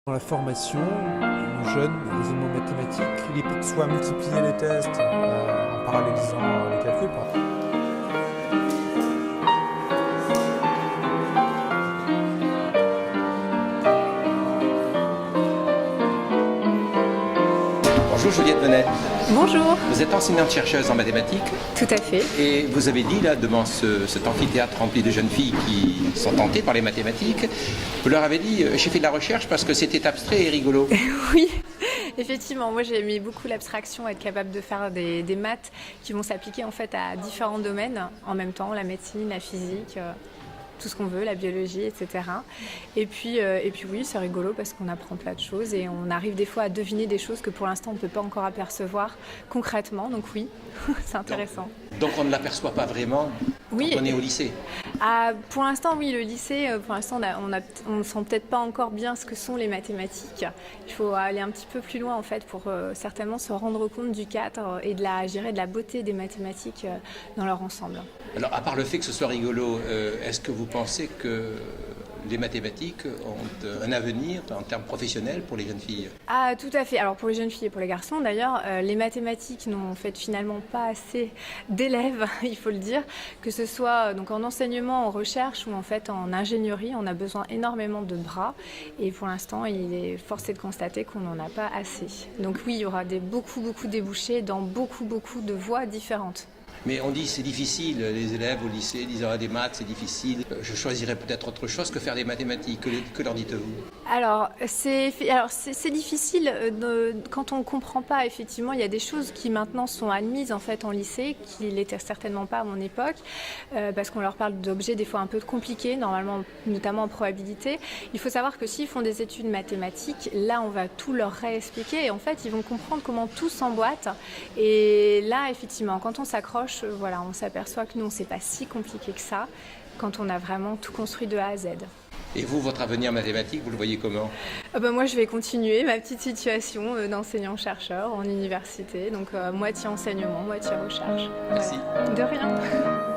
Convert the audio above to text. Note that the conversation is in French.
Dans la formation, nos jeunes, les raisonnements mathématiques, soit multiplier les tests en parallélisant les calculs. Bonjour Juliette Venet. Bonjour. Vous êtes enseignante-chercheuse en mathématiques. Tout à fait. Et vous avez dit là, devant cet amphithéâtre rempli de jeunes filles qui sont tentées par les mathématiques, vous leur avez dit j'ai fait de la recherche parce que c'était abstrait et rigolo. Oui, effectivement, moi j'ai aimé beaucoup l'abstraction, être capable de faire des maths qui vont s'appliquer en fait à différents domaines en même temps, la médecine, la physique, tout ce qu'on veut, la biologie, etc. Et puis oui, c'est rigolo parce qu'on apprend plein de choses et on arrive des fois à deviner des choses que pour l'instant on ne peut pas encore apercevoir concrètement. Donc oui, c'est intéressant. Donc on ne l'aperçoit pas vraiment quand on est au lycée. Pour l'instant, oui, le lycée, pour l'instant, on ne sent peut-être pas encore bien ce que sont les mathématiques. Il faut aller un petit peu plus loin, en fait, pour certainement se rendre compte du cadre et de la beauté des mathématiques dans leur ensemble. Alors, à part le fait que ce soit rigolo, est-ce que vous pensez que les mathématiques ont un avenir en termes professionnels pour les jeunes filles? Ah, tout à fait. Alors pour les jeunes filles et pour les garçons, d'ailleurs, les mathématiques n'ont en fait finalement pas assez d'élèves, il faut le dire, que ce soit donc en enseignement, en recherche ou en fait en ingénierie, on a besoin énormément de bras et pour l'instant, il est forcé de constater qu'on n'en a pas assez. Donc oui, il y aura beaucoup de débouchés dans beaucoup de voies différentes. Mais on dit c'est difficile, les élèves au lycée disent des maths c'est difficile, je choisirais peut-être autre chose que faire des mathématiques, que leur dites-vous? Alors c'est difficile quand on ne comprend pas, effectivement, il y a des choses qui maintenant sont admises en fait en lycée, qui ne l'étaient certainement pas à mon époque, parce qu'on leur parle d'objets des fois un peu compliqués, normalement, notamment en probabilité. Il faut savoir que s'ils font des études mathématiques, là on va tout leur réexpliquer et en fait ils vont comprendre comment tout s'emboîte et là effectivement quand on s'accroche, voilà, on s'aperçoit que non, c'est pas si compliqué que ça quand on a vraiment tout construit de A à Z. Et vous, votre avenir mathématique, vous le voyez comment? Moi, je vais continuer ma petite situation d'enseignant-chercheur en université, donc moitié enseignement, moitié recherche. Merci. De rien.